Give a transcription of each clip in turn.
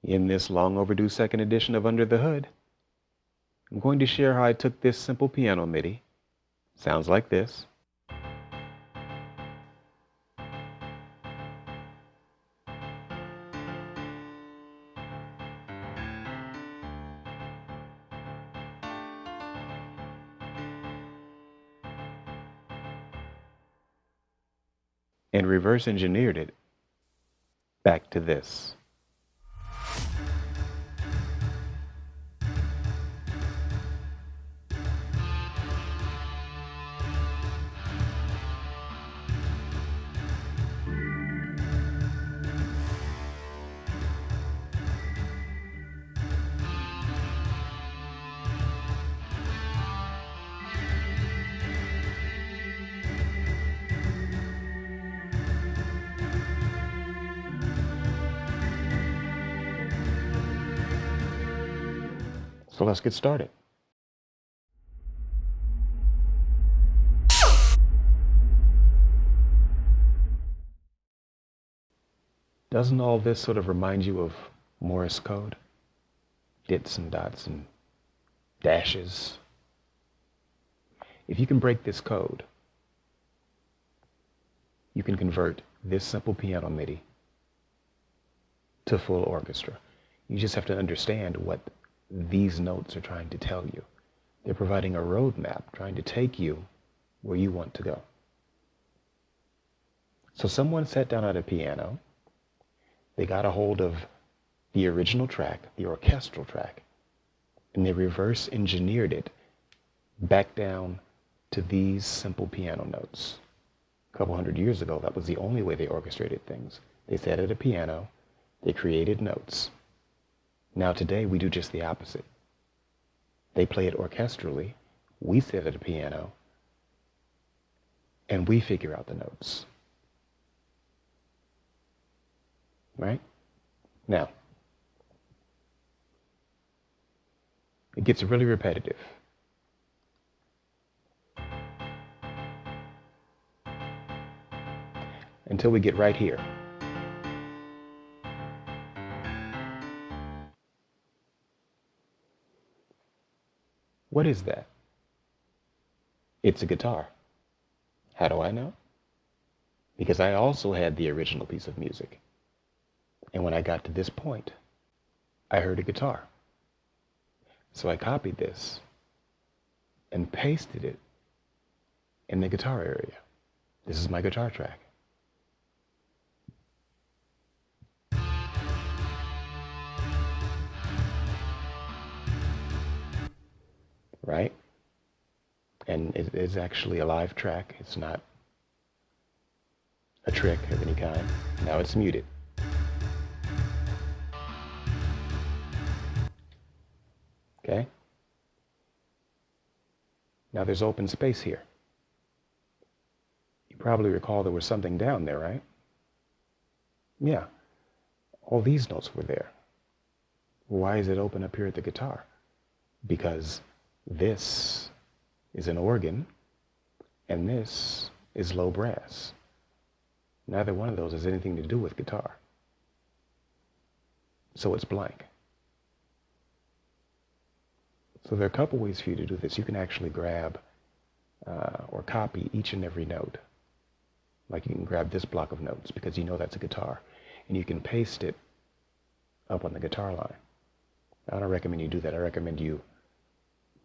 In this long overdue second edition of Under the Hood, I'm going to share how I took this simple piano MIDI. Sounds like this. And reverse engineered it back to this. So let's get started. Doesn't all this sort of remind you of Morse code? Dits and dots and dashes. If you can break this code, you can convert this simple piano MIDI to full orchestra. You just have to understand what these notes are trying to tell you. They're providing a roadmap, trying to take you where you want to go. So someone sat down at a piano, they got a hold of the original track, the orchestral track, and they reverse engineered it back down to these simple piano notes. A couple hundred years ago, that was the only way they orchestrated things. They sat at a piano, they created notes. Now today, we do just the opposite. They play it orchestrally, we sit at a piano, and we figure out the notes. Right? Now, it gets really repetitive. Until we get right here. What is that? It's a guitar. How do I know? Because I also had the original piece of music. And when I got to this point, I heard a guitar. So I copied this and pasted it in the guitar area. This is my guitar track. Right? And it is actually a live track. It's not a trick of any kind. Now it's muted. Okay? Now there's open space here. You probably recall there was something down there, right? Yeah. All these notes were there. Why is it open up here at the guitar? Because this is an organ and this is low brass. Neither one of those has anything to do with guitar. So it's blank. So there are a couple ways for you to do this. You can actually grab or copy each and every note. Like you can grab this block of notes because you know that's a guitar, and you can paste it up on the guitar line. I don't recommend you do that. I recommend you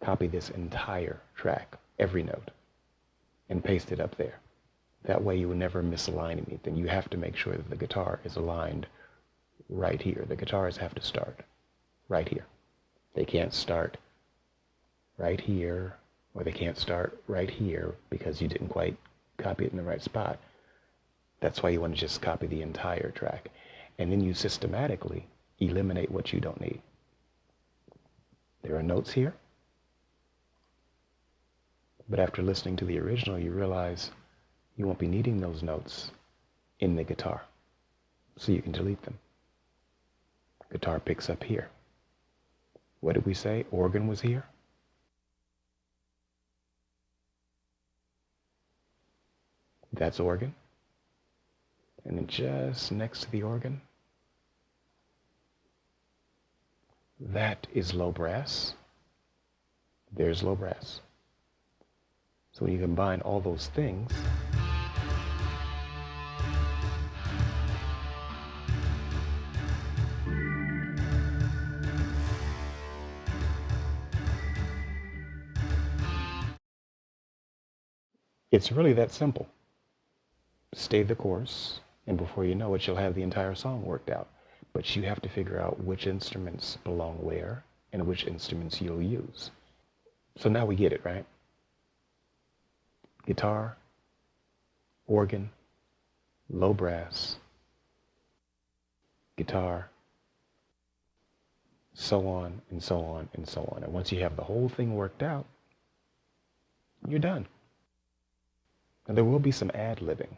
copy this entire track, every note, and paste it up there. That way you will never misalign anything. You have to make sure that the guitar is aligned right here. The guitars have to start right here. They can't start right here, or they can't start right here because you didn't quite copy it in the right spot. That's why you want to just copy the entire track. And then you systematically eliminate what you don't need. There are notes here, but after listening to the original, you realize you won't be needing those notes in the guitar, so you can delete them. Guitar picks up here. What did we say? Organ was here? That's organ. And then just next to the organ, That is low brass. There's low brass. So when you combine all those things, it's really that simple. Stay the course, and before you know it, you'll have the entire song worked out. But you have to figure out which instruments belong where and which instruments you'll use. So now we get it, right? Guitar, organ, low brass, guitar, so on and so on and so on. And once you have the whole thing worked out, you're done. And there will be some ad-libbing.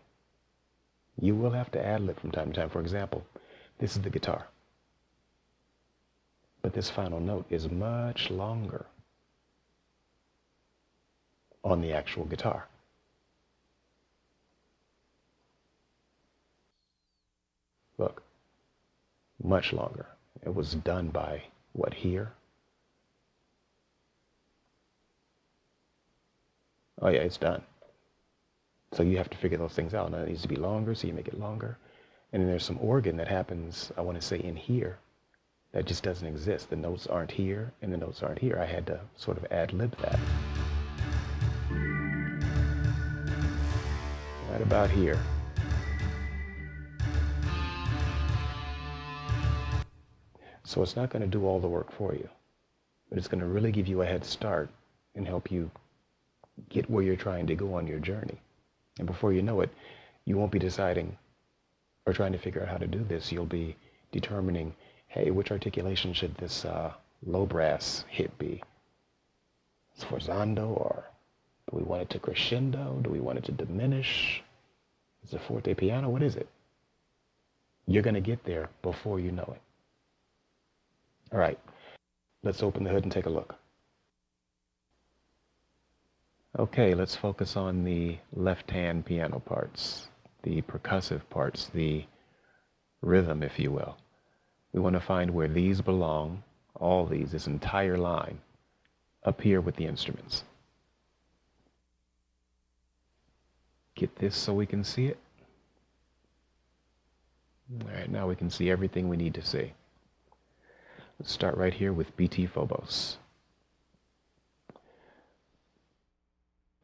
You will have to ad-lib from time to time. For example, this is the guitar. But this final note is much longer on the actual guitar. Look, much longer. It was done by, what, here? Oh yeah, it's done. So you have to figure those things out. Now it needs to be longer, so you make it longer. And then there's some organ that happens, I want to say in here, that just doesn't exist. The notes aren't here, and the notes aren't here. I had to sort of ad-lib that. Right about here. So it's not going to do all the work for you, but it's going to really give you a head start and help you get where you're trying to go on your journey. And before you know it, you won't be deciding or trying to figure out how to do this. You'll be determining, hey, which articulation should this low brass hit be? Sforzando, or do we want it to crescendo? Do we want it to diminish? Is it forte piano? What is it? You're going to get there before you know it. All right, let's open the hood and take a look. Okay, let's focus on the left-hand piano parts, the percussive parts, the rhythm, if you will. We want to find where these belong, all these, this entire line, up here with the instruments. Get this so we can see it. All right, now we can see everything we need to see. Let's start right here with BT Phobos.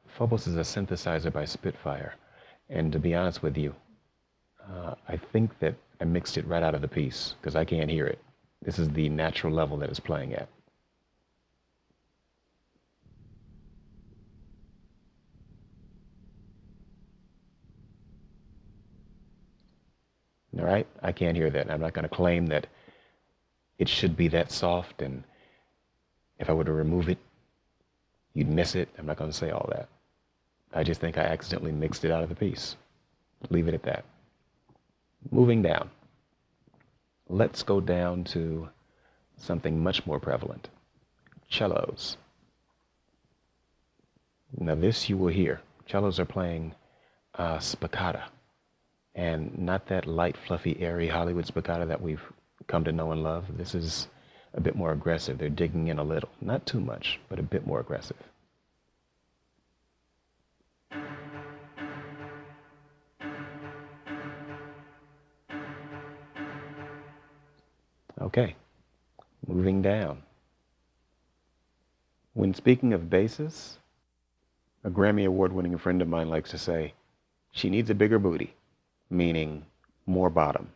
Phobos is a synthesizer by Spitfire, and to be honest with you, I think that I mixed it right out of the piece because I can't hear it. This is the natural level that it's playing at. All right, I can't hear that. I'm not going to claim that it should be that soft, and if I were to remove it, you'd miss it. I'm not going to say all that. I just think I accidentally mixed it out of the piece. Leave it at that. Moving down. Let's go down to something much more prevalent. Cellos. Now this you will hear. Cellos are playing spicata, and not that light, fluffy, airy Hollywood spicata that we've come to know and love. This is a bit more aggressive. They're digging in a little. Not too much, but a bit more aggressive. Okay, moving down. When speaking of basses, a Grammy Award-winning friend of mine likes to say, she needs a bigger booty, meaning more bottom.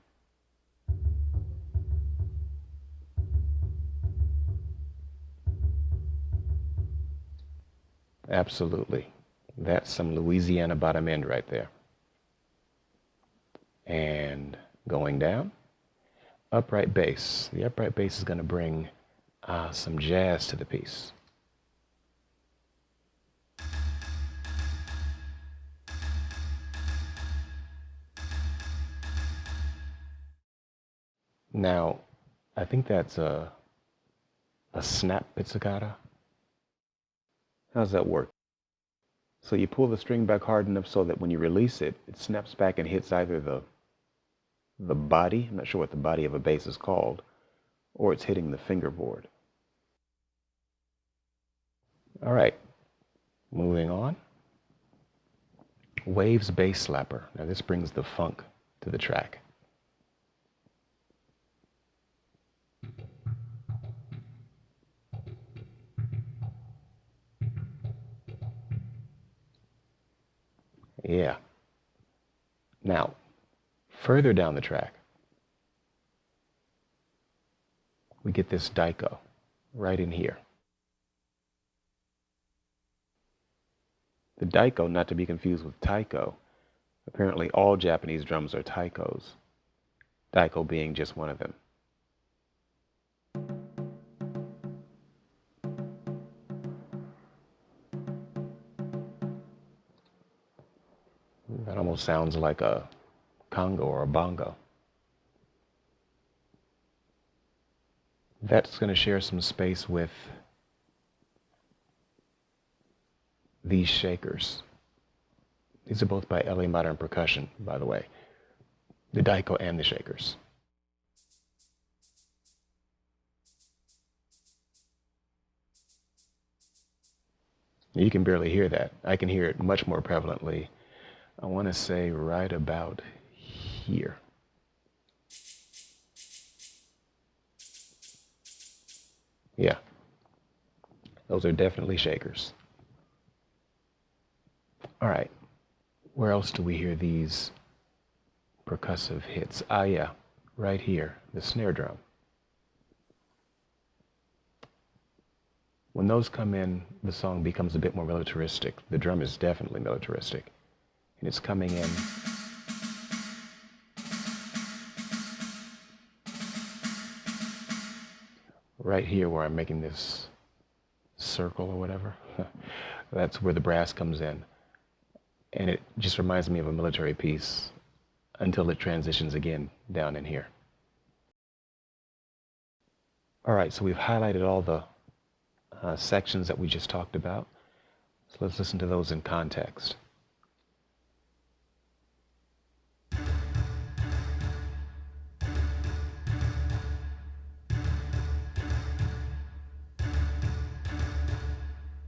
Absolutely. That's some Louisiana bottom end right there. And going down, upright bass. The upright bass is going to bring some jazz to the piece. Now, I think that's a snap pizzicato. How does that work? So you pull the string back hard enough so that when you release it, it snaps back and hits either the body, I'm not sure what the body of a bass is called, or it's hitting the fingerboard. All right, moving on. Waves bass slapper. Now this brings the funk to the track. Yeah. Now, further down the track, we get this daiko right in here. The daiko, not to be confused with taiko. Apparently all Japanese drums are taikos, daiko being just one of them. That almost sounds like a conga or a bongo. That's going to share some space with these shakers. These are both by LA Modern Percussion, by the way. The daiko and the shakers. You can barely hear that. I can hear it much more prevalently. I want to say right about here. Yeah, those are definitely shakers. All right, where else do we hear these percussive hits? Ah, yeah, right here, the snare drum. When those come in, the song becomes a bit more militaristic. The drum is definitely militaristic. And it's coming in right here where I'm making this circle or whatever. That's where the brass comes in. And it just reminds me of a military piece until it transitions again down in here. All right, so we've highlighted all the sections that we just talked about. So let's listen to those in context.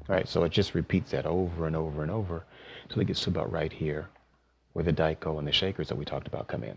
All right, so it just repeats that over and over and over until it gets to about right here where the daiko and the shakers that we talked about come in.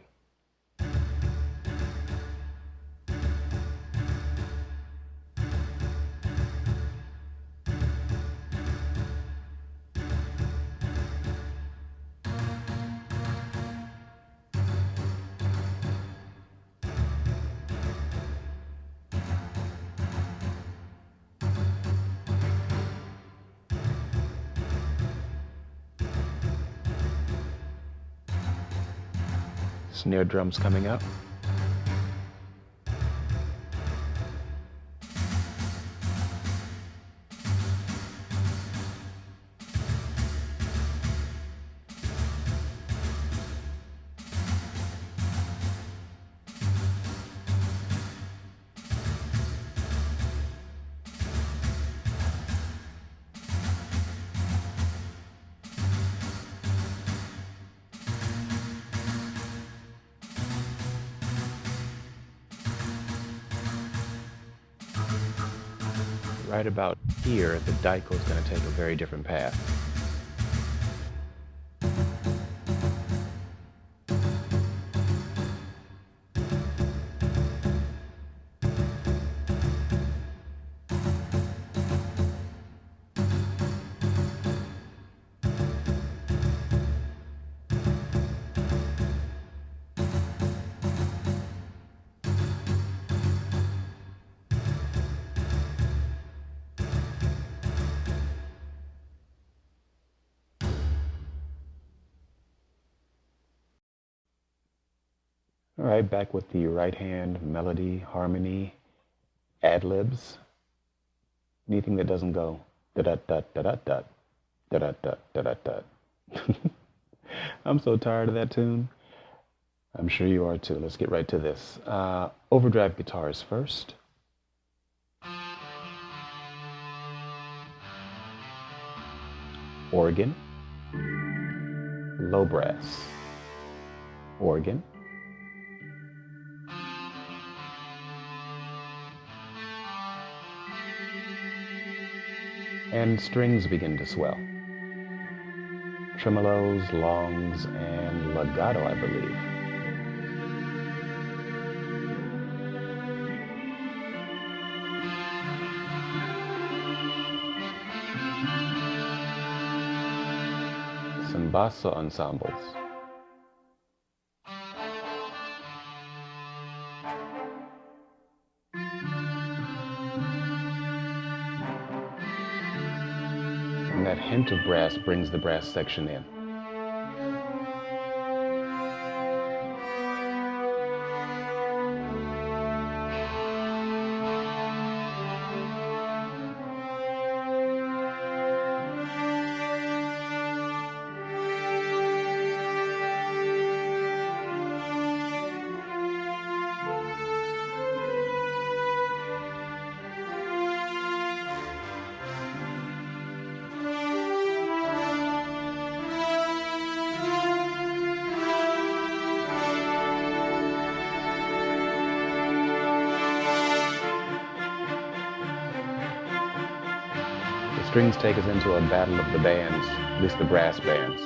Snare drums coming up. Right about here, the daiko is going to take a very different path. All right, back with the right hand melody, harmony, ad-libs. Anything that doesn't go da-da-da-da-da-da, da-da-da-da-da-da. I'm so tired of that tune. I'm sure you are too. Let's get right to this. Overdrive guitars first. Organ. Low brass. Organ. and strings begin to swell. Tremolos, longs, and legato, I believe. Some basso ensembles. And that hint of brass brings the brass section in. The strings take us into a battle of the bands, at least the brass bands.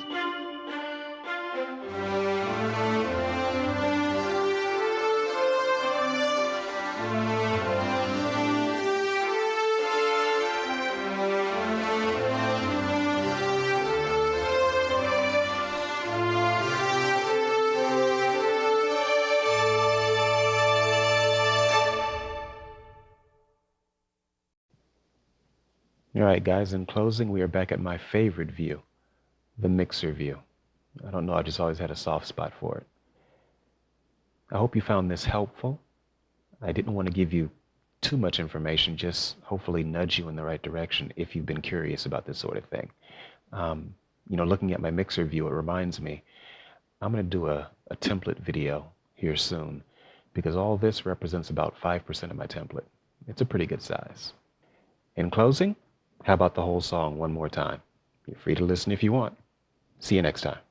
All right, guys, in closing, we are back at my favorite view, the mixer view. I don't know, I just always had a soft spot for it. I hope you found this helpful. I didn't want to give you too much information, just hopefully nudge you in the right direction if you've been curious about this sort of thing. Looking at my mixer view, it reminds me, I'm going to do a template video here soon because all this represents about 5% of my template. It's a pretty good size. In closing, how about the whole song one more time? You're free to listen if you want. See you next time.